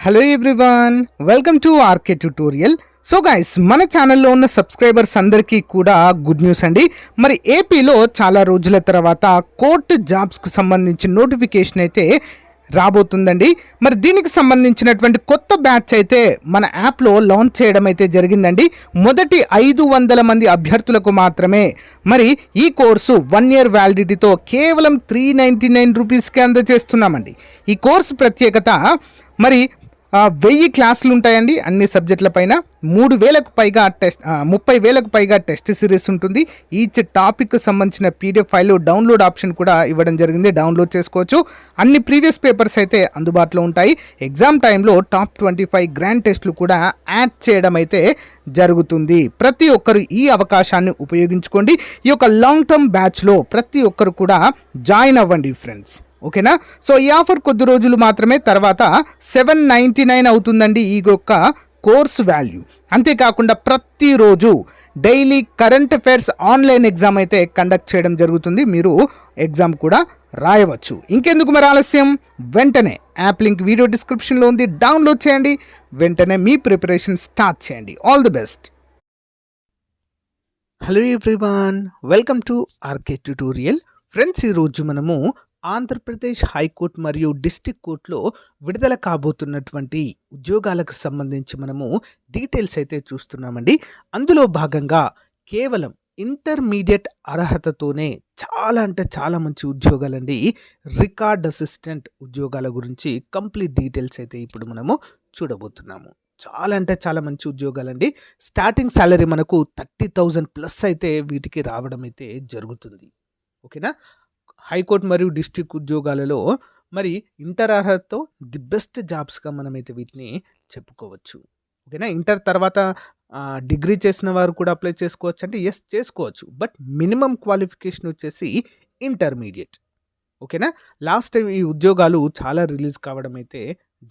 Hello everyone, welcome to RK tutorial. So guys, మన ఛానల్లో ఉన్న సబ్స్క్రైబర్స్ అందరికీ కూడా గుడ్ న్యూస్ అండి. మరి ఏపీలో చాలా రోజుల తర్వాత కోర్టు జాబ్స్కి సంబంధించిన నోటిఫికేషన్ అయితే రాబోతుందండి. మరి దీనికి సంబంధించినటువంటి కొత్త బ్యాచ్ అయితే మన యాప్లో లాంచ్ చేయడం అయితే జరిగిందండి. మొదటి 500 మంది అభ్యర్థులకు మాత్రమే మరి ఈ కోర్సు 1 year వ్యాలిడిటీతో కేవలం 399 రూపీస్కే అందజేస్తున్నామండి. ఈ కోర్సు ప్రత్యేకత మరి 1000 క్లాసులు ఉంటాయండి అన్ని సబ్జెక్టుల పైన. 3000కు పైగా 30,000కు పైగా టెస్ట్ సిరీస్ ఉంటుంది. ఈచ్ టాపిక్ సంబంధించిన పీడిఎఫ్ ఫైల్ డౌన్లోడ్ ఆప్షన్ కూడా ఇవ్వడం జరిగింది, డౌన్లోడ్ చేసుకోవచ్చు. అన్ని ప్రీవియస్ పేపర్స్ అయితే అందుబాటులో ఉంటాయి. ఎగ్జామ్ టైంలో టాప్ 25 గ్రాండ్ టెస్టులు కూడా యాడ్ చేయడం అయితే జరుగుతుంది. ప్రతి ఒక్కరు ఈ అవకాశాన్ని ఉపయోగించుకోండి. ఈ యొక్క లాంగ్ టర్మ్ బ్యాచ్లో ప్రతి ఒక్కరు కూడా జాయిన్ అవ్వండి ఫ్రెండ్స్, ఓకేనా. సో ఈ ఆఫర్ కొద్ది రోజులు మాత్రమే, తర్వాత 799 అవుతుందండి ఈ యొక్క కోర్స్ వాల్యూ. అంతేకాకుండా ప్రతిరోజు daily current affairs online exam అయితే కండక్ట్ చేయడం జరుగుతుంది. మీరు ఎగ్జామ్ కూడా రాయవచ్చు. ఇంకెందుకు మరి ఆలస్యం, వెంటనే యాప్ లింక్ వీడియో డిస్క్రిప్షన్లో ఉంది, డౌన్లోడ్ చేయండి. వెంటనే మీ ప్రిపరేషన్ స్టార్ట్ చేయండి. All the best. Hello everyone, welcome to RK tutorial. Friends, ఈరోజు మనము ఆంధ్రప్రదేశ్ హైకోర్టు మరియు డిస్ట్రిక్ట్ కోర్టులో విడుదల కాబోతున్నటువంటి ఉద్యోగాలకు సంబంధించి మనము డీటెయిల్స్ అయితే చూస్తున్నామండి. అందులో భాగంగా కేవలం ఇంటర్మీడియట్ అర్హతతోనే చాలా అంటే చాలా మంచి ఉద్యోగాలండి. రికార్డ్ అసిస్టెంట్ ఉద్యోగాల గురించి కంప్లీట్ డీటెయిల్స్ అయితే ఇప్పుడు మనము చూడబోతున్నాము. చాలా అంటే చాలా మంచి ఉద్యోగాలండి. స్టార్టింగ్ సాలరీ మనకు 30,000 ప్లస్ అయితే వీటికి రావడం అయితే జరుగుతుంది, ఓకేనా. హైకోర్టు మరియు డిస్ట్రిక్ట్ ఉద్యోగాలలో మరి ఇంటర్ అర్హతతో ది బెస్ట్ జాబ్స్గా మనమైతే వీటిని చెప్పుకోవచ్చు, ఓకేనా. ఇంటర్ తర్వాత డిగ్రీ చేసిన వారు కూడా అప్లై చేసుకోవచ్చు అంటే ఎస్ చేసుకోవచ్చు, బట్ మినిమం క్వాలిఫికేషన్ వచ్చేసి ఇంటర్మీడియట్, ఓకేనా. లాస్ట్ టైం ఈ ఉద్యోగాలు చాలా రిలీజ్ కావడం అయితే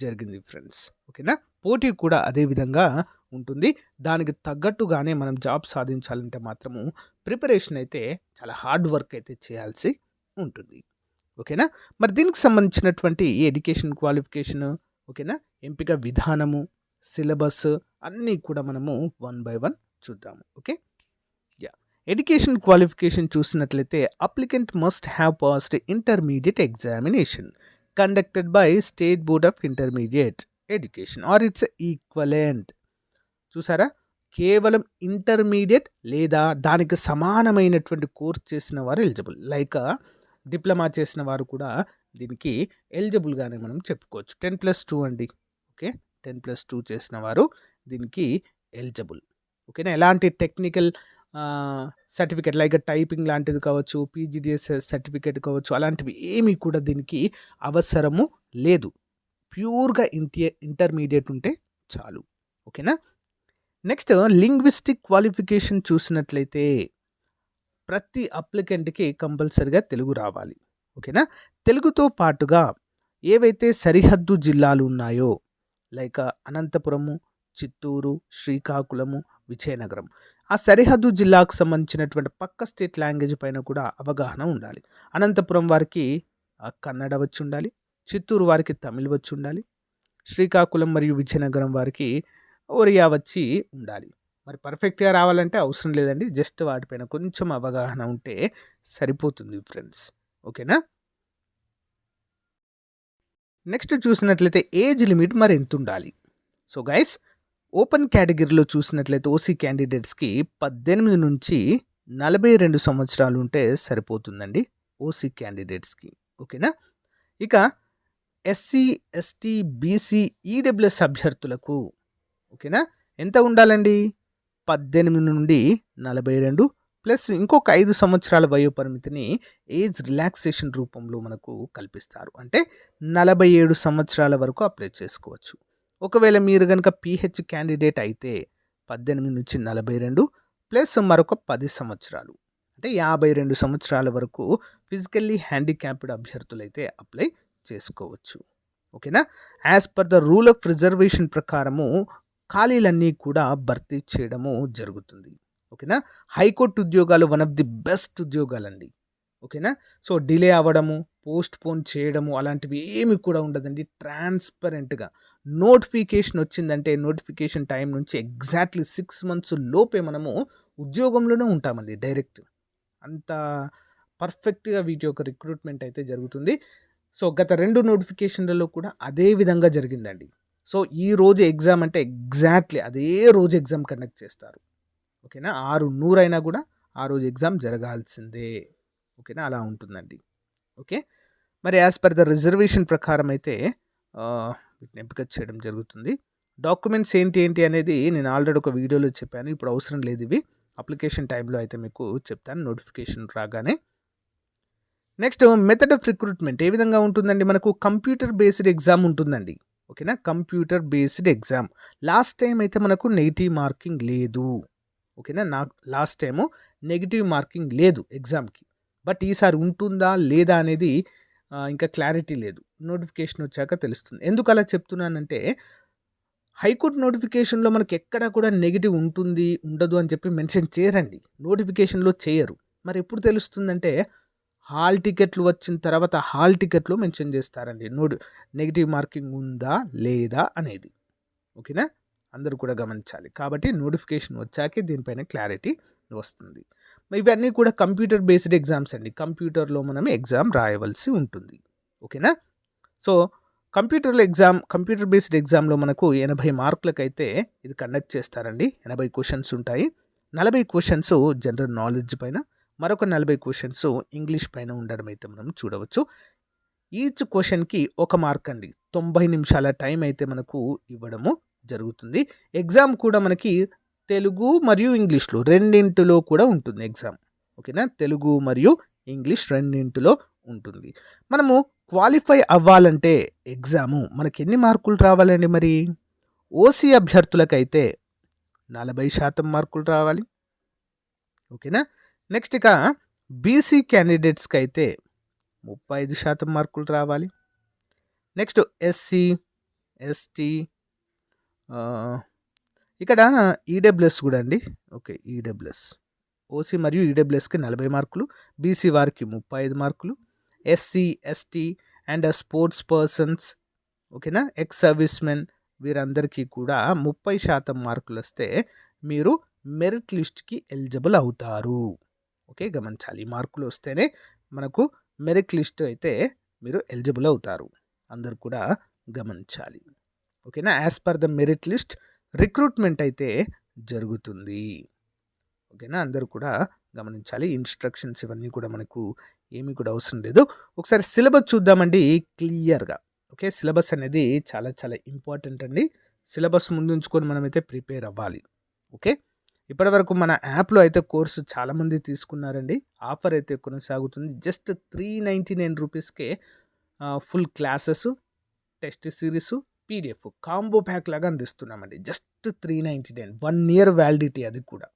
జరిగింది ఫ్రెండ్స్, ఓకేనా. పోటీ కూడా అదే విధంగా ఉంటుంది. దానికి తగ్గట్టుగానే మనం జాబ్ సాధించాలంటే మాత్రము ప్రిపరేషన్ అయితే చాలా హార్డ్ వర్క్ అయితే చేయాల్సి ఉంటుంది, ఓకేనా. మరి దీనికి సంబంధించినటువంటి ఎడ్యుకేషన్ క్వాలిఫికేషన్, ఓకేనా, ఎంపిక విధానము, సిలబస్ అన్నీ కూడా మనము 1 by 1 చూద్దాము, ఓకే. ఎడ్యుకేషన్ క్వాలిఫికేషన్ చూసినట్లయితే applicant must have passed intermediate examination conducted by state board of intermediate education or it's equivalent. చూసారా, కేవలం ఇంటర్మీడియట్ లేదా దానికి సమానమైనటువంటి కోర్స్ చేసిన వారు ఎలిజిబుల్. లైక్ డిప్లొమా చేసిన వారు కూడా దీనికి ఎలిజిబుల్గానే మనం చెప్పుకోవచ్చు. 10+2 అండి, ఓకే. 10+2 చేసిన వారు దీనికి ఎలిజిబుల్, ఓకేనా. ఎలాంటి టెక్నికల్ సర్టిఫికేట్ లైక్ టైపింగ్ లాంటిది కావచ్చు, పీజీడీఎస్ సర్టిఫికేట్ కావచ్చు, అలాంటివి ఏమీ కూడా దీనికి అవసరము లేదు. ప్యూర్గా ఇంటర్మీడియట్ ఉంటే చాలు, ఓకేనా. నెక్స్ట్ లింగ్విస్టిక్ క్వాలిఫికేషన్ చూసినట్లయితే ప్రతి అప్లికెంట్కి కంపల్సరిగా తెలుగు రావాలి, ఓకేనా. తెలుగుతో పాటుగా ఏవైతే సరిహద్దు జిల్లాలు ఉన్నాయో లైక్ అనంతపురము, చిత్తూరు, శ్రీకాకుళము, విజయనగరం, ఆ సరిహద్దు జిల్లాకు సంబంధించినటువంటి పక్క స్టేట్ లాంగ్వేజ్ పైన కూడా అవగాహన ఉండాలి. అనంతపురం వారికి కన్నడ వచ్చి ఉండాలి, చిత్తూరు వారికి తమిళ్ వచ్చి ఉండాలి, శ్రీకాకుళం మరియు విజయనగరం వారికి ఒరియా వచ్చి ఉండాలి. మరి పర్ఫెక్ట్గా రావాలంటే అవసరం లేదండి, జస్ట్ వాటిపైన కొంచెం అవగాహన ఉంటే సరిపోతుంది ఫ్రెండ్స్, ఓకేనా. నెక్స్ట్ చూసినట్లయితే ఏజ్ లిమిట్ మరి ఎంత ఉండాలి. సో గైస్, ఓపెన్ కేటగిరీలో చూసినట్లయితే ఓసీ క్యాండిడేట్స్కి 18 నుంచి 42 సంవత్సరాలు ఉంటే సరిపోతుందండి ఓసీ క్యాండిడేట్స్కి, ఓకేనా. ఇక ఎస్సీ, ఎస్టీ, బీసీ, ఈడబ్ల్యూఎస్ అభ్యర్థులకు, ఓకేనా, ఎంత ఉండాలండి, 18 నుండి 42 ప్లస్ ఇంకొక 5 సంవత్సరాల వయో పరిమితిని ఏజ్ రిలాక్సేషన్ రూపంలో మనకు కల్పిస్తారు. అంటే 47 సంవత్సరాల వరకు అప్లై చేసుకోవచ్చు. ఒకవేళ మీరు కనుక పిహెచ్ క్యాండిడేట్ అయితే 18 నుంచి 42 ప్లస్ మరొక 10 సంవత్సరాలు అంటే 52 సంవత్సరాల వరకు ఫిజికల్లీ హ్యాండిక్యాప్డ్ అభ్యర్థులైతే అప్లై చేసుకోవచ్చు, ఓకేనా. As per the rule of reservation ప్రకారము ఖాళీలన్నీ కూడా భర్తీ చేయడము జరుగుతుంది, ఓకేనా. హైకోర్టు ఉద్యోగాలు వన్ ఆఫ్ ది బెస్ట్ ఉద్యోగాలండి, ఓకేనా? సో, డిలే అవ్వడము, పోస్ట్‌పోన్ చేయడము అలాంటివి ఏమి కూడా ఉండదండి. ట్రాన్స్‌పరెంట్‌గా నోటిఫికేషన్ వచ్చిందంటే నోటిఫికేషన్ టైం నుంచి ఎగ్జాక్ట్‌లీ 6 మంత్స్ లోపే మనము ఉద్యోగంలోనే ఉంటామండి డైరెక్ట్. అంత పర్ఫెక్ట్‌గా వీటి యొక్క రిక్రూట్‌మెంట్ అయితే జరుగుతుంది. సో, గత 2 నోటిఫికేషన్‌లలో కూడా అదే విధంగా జరిగిందండి. సో, ఈ రోజు ఎగ్జామ్ అంటే ఎగ్జాక్ట్‌లీ అదే రోజు ఎగ్జామ్ కండక్ట్ చేస్తారు. ఓకేనా? 6:100 అయినా కూడా ఆ రోజు ఎగ్జామ్ జరగాల్సిందే. ఓకేనా? అలా ఉంటుందండి. ఓకే. మరి యాస్ పర్ ద రిజర్వేషన్ ప్రకారం అయితే వీటిని ఎంపిక చేయడం జరుగుతుంది. డాక్యుమెంట్స్ ఏంటి ఏంటి అనేది నేను ఆల్రెడీ ఒక వీడియోలో చెప్పాను. ఇప్పుడు అవసరం లేదు ఇవి. అప్లికేషన్ టైంలో అయితే మీకు చెప్తాను నోటిఫికేషన్ రాగానే. నెక్స్ట్ మెథడ్ ఆఫ్ రిక్రూట్మెంట్ ఏ విధంగా ఉంటుందండి? మనకు కంప్యూటర్ బేస్డ్ ఎగ్జామ్ ఉంటుందండి. ఓకేనా? Computer based exam. Last time అయితే మనకు నెగెటివ్ మార్కింగ్ లేదు. ఓకేనా? నాకు లాస్ట్ టైము నెగెటివ్ మార్కింగ్ లేదు ఎగ్జామ్‌కి. బట్ ఈసారి ఉంటుందా? లేదా? అనేది ఇంకా క్లారిటీ లేదు. నోటిఫికేషన్ వచ్చాక తెలుస్తుంది. ఎందుకు అలా చెప్తున్నానంటే హైకోర్ట్ నోటిఫికేషన్‌లో మనకి ఎక్కడా కూడా నెగెటివ్ ఉంటుంది, ఉండదు అని చెప్పి మెన్షన్ చేయరండి. నోటిఫికేషన్‌లో చేయరు. మరి ఎప్పుడు తెలుస్తుందంటే హాల్ టికెట్లు వచ్చిన తర్వాత హాల్ టికెట్‌లో మెన్షన్ చేస్తారండి. నెగెటివ్ మార్కింగ్ ఉందా? లేదా? అనేది. ఓకేనా? అందరూ కూడా గమనించాలి. కాబట్టి నోటిఫికేషన్ వచ్చాకే దీనిపైన క్లారిటీ వస్తుంది. ఇవన్నీ కూడా కంప్యూటర్ బేస్డ్ ఎగ్జామ్స్ అండి. కంప్యూటర్‌లో మనం ఎగ్జామ్ రాయవలసి ఉంటుంది. ఓకేనా? సో, కంప్యూటర్ బేస్డ్ ఎగ్జామ్‌లో మనకు 80 మార్కులకైతే ఇది కండక్ట్ చేస్తారండి. 80 క్వెషన్స్ ఉంటాయి. 40 క్వెషన్స్ జనరల్ నాలెడ్జ్ పైన, మరొక 40 క్వెషన్స్ ఇంగ్లీష్ పైన ఉండడం అయితే మనం చూడవచ్చు. ఈచ్ క్వెషన్‌కి 1 మార్క్ అండి. 90 నిమిషాల టైం అయితే మనకు ఇవ్వడము జరుగుతుంది. ఎగ్జామ్ కూడా మనకి తెలుగు మరియు ఇంగ్లీష్‌లో రెండింటిలో కూడా ఉంటుంది ఎగ్జామ్. ఓకేనా? తెలుగు మరియు ఇంగ్లీష్ రెండింటిలో ఉంటుంది. మనము క్వాలిఫై అవ్వాలంటే ఎగ్జాము మనకెన్ని మార్కులు రావాలండి మరి? ఓసీ అభ్యర్థులకైతే 40% మార్కులు రావాలి. ఓకేనా? నెక్స్ట్ ఇక బీసీ క్యాండిడేట్స్‌కి అయితే 35% మార్కులు రావాలి. నెక్స్ట్ ఎస్సీ, ఎస్టీ ఇక్కడ ఈడబ్ల్యూఎస్ కూడా అండి. ఓకే. ఈడబ్ల్యూఎస్. ఓసీ మరియు ఈడబ్ల్యూఎస్‌కి 40 మార్కులు, బీసీ వారికి 35 మార్కులు, SC, ST and sports persons ఓకేనా? ఎక్స్ సర్వీస్ మెన్ వీరందరికీ కూడా 30% మార్కులు వస్తే మీరు మెరిట్ లిస్ట్‌కి ఎలిజిబుల్ అవుతారు. ఓకే. గమనించాలి. ఈ మార్కులు వస్తేనే మనకు మెరిట్ లిస్ట్ అయితే మీరు ఎలిజిబుల్ అవుతారు. అందరూ కూడా గమనించాలి. ఓకేనా? As per the merit list recruitment అయితే జరుగుతుంది. ఓకేనా? అందరూ కూడా గమనించాలి. ఇన్స్ట్రక్షన్స్ ఇవన్నీ కూడా మనకు ఏమీ కూడా అవసరం లేదు. ఒకసారి సిలబస్ చూద్దామండి క్లియర్‌గా. ఓకే. సిలబస్ అనేది చాలా చాలా ఇంపార్టెంట్ అండి. సిలబస్ ముందుంచుకొని మనమైతే ప్రిపేర్ అవ్వాలి. ఓకే. ఇప్పటివరకు మన యాప్‌లో అయితే కోర్సు చాలామంది తీసుకున్నారండి. ఆఫర్ అయితే కొనసాగుతుంది. జస్ట్ 399 రూపీస్‌కే full classes, test series, PDF combo pack లాగా అందిస్తున్నామండి. జస్ట్ 399 1 ఇయర్ వ్యాలిడిటీ అది కూడా.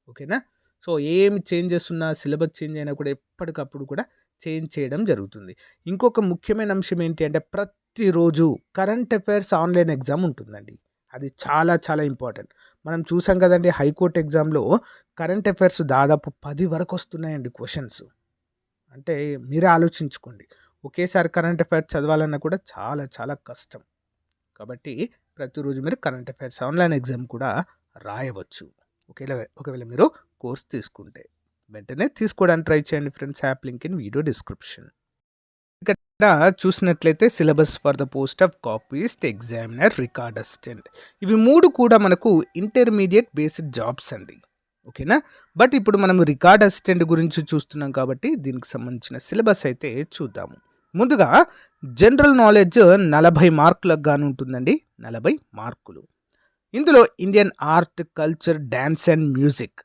ఓకేనా? సో, ఏమి చేంజెస్ ఉన్నా సిలబస్ చేంజ్ అయినా కూడా ఎప్పటికప్పుడు కూడా చేంజ్ చేయడం జరుగుతుంది. ఇంకొక ముఖ్యమైన అంశం ఏంటి అంటే ప్రతిరోజు కరెంట్ అఫైర్స్ ఆన్లైన్ ఎగ్జామ్ ఉంటుందండి. అది చాలా చాలా ఇంపార్టెంట్. మనం చూసాం కదండీ హైకోర్ట్ ఎగ్జామ్‌లో కరెంట్ అఫైర్స్ దాదాపు 10 వరకు వస్తున్నాయండి క్వెషన్స్. అంటే మీరే ఆలోచించుకోండి. ఒకేసారి కరెంట్ అఫైర్స్ చదవాలన్నా కూడా చాలా చాలా కష్టం. కాబట్టి ప్రతిరోజు మీరు కరెంట్ అఫైర్స్ ఆన్లైన్ ఎగ్జామ్ కూడా రాయవచ్చు. ఒకవేళ మీరు కోర్స్ తీసుకుంటే వెంటనే తీసుకోవడానికి ట్రై చేయండి friends. App link in video description. ఇక్కడ చూసినట్లయితే syllabus for the post of copyist examiner record assistant ఇవి 3 కూడా మనకు ఇంటర్మీడియట్ బేస్డ్ జాబ్స్ అండి. ఓకేనా? బట్ ఇప్పుడు మనం రికార్డ్ అసిస్టెంట్ గురించి చూస్తున్నాం కాబట్టి దీనికి సంబంధించిన సిలబస్ అయితే చూద్దాము. ముందుగా జనరల్ నాలెడ్జ్ 40 మార్కులకు గాను ఉంటుందండి. 40 మార్కులు. ఇందులో Indian art, culture, dance and music.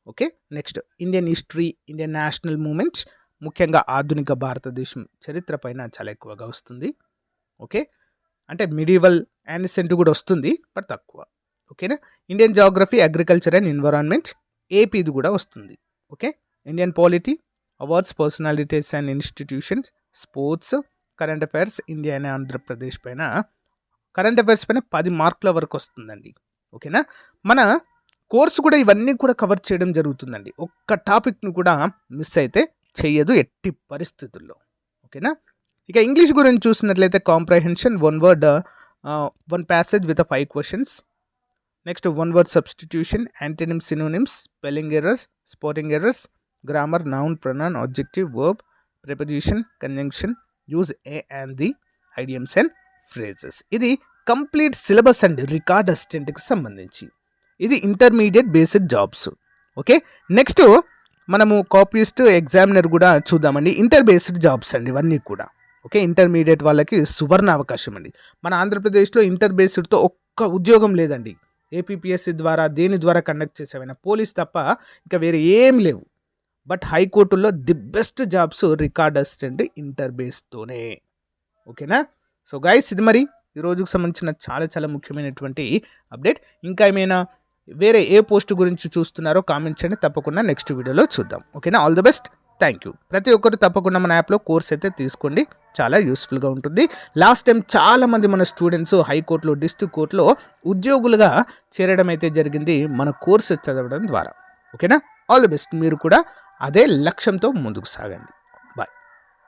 Okay. Next Indian history, Indian national movements, ముఖ్యంగా ఆధునిక భారతదేశం చరిత్ర పైన చాలా ఎక్కువగా వస్తుంది. ఓకే. అంటే మిడివల్ యానిసెంట్ కూడా వస్తుంది బట్ తక్కువ. ఓకేనా? Indian geography, agriculture and environment AP ఇది కూడా వస్తుంది. Okay. Indian polity, awards, personalities and institutions, sports, current affairs, India and Andhra Pradesh పైన కరెంట్ అఫైర్స్ పైన 10 మార్కుల వరకు వస్తుందండి. ఓకేనా? మన కోర్సు కూడా ఇవన్నీ కూడా కవర్ చేయడం జరుగుతుందండి. ఒక్క టాపిక్ని కూడా మిస్ అయితే చెయ్యదు ఎట్టి పరిస్థితుల్లో. ఓకేనా? ఇక ఇంగ్లీష్ గురించి చూసినట్లయితే comprehension, 1 word 1 passage with 5 questions. Next 1 word substitution, antonyms, synonyms, spelling errors, spotting errors, grammar, noun, pronoun, objective, verb, preposition, conjunction, use a and the, idioms and phrases. ఇది కంప్లీట్ సిలబస్ అండి record అసిస్టెంట్కి సంబంధించి. ఇది intermediate basic jobs. Okay, next మనము copyist, examiner కూడా చూద్దామండి. Inter based jobs అండి ఇవన్నీ కూడా. ఓకే, ఇంటర్మీడియట్ వాళ్ళకి సువర్ణ అవకాశం అండి. మన ఆంధ్రప్రదేశ్లో ఇంటర్ బేస్డ్తో ఒక్క ఉద్యోగం లేదండి. ఏపీపీఎస్సీ ద్వారా దేని ద్వారా కండక్ట్ చేసేవైనా పోలీస్ తప్ప ఇంకా వేరే ఏం లేవు. బట్ హైకోర్టులో the best jobs record assistant inter బేస్తోనే. ఓకేనా? సో గైస్, ఇది మరి ఈ రోజుకు సంబంధించిన చాలా చాలా ముఖ్యమైనటువంటి అప్డేట్. ఇంకా ఏమైనా వేరే ఏ పోస్ట్ గురించి చూస్తున్నారో కామెంట్ చేయండి, తప్పకుండా నెక్స్ట్ వీడియోలో చూద్దాం. ఓకేనా? All the best, thank you. ప్రతి ఒక్కరు తప్పకుండా మన యాప్లో కోర్స్ అయితే తీసుకోండి, చాలా యూస్ఫుల్గా ఉంటుంది. లాస్ట్ టైం చాలామంది మన స్టూడెంట్స్ హైకోర్టులో, డిస్ట్రిక్ట్ కోర్టులో ఉద్యోగులుగా చేరడం అయితే జరిగింది మన కోర్సు చదవడం ద్వారా. ఓకేనా? All the best. మీరు కూడా అదే లక్ష్యంతో ముందుకు సాగండి.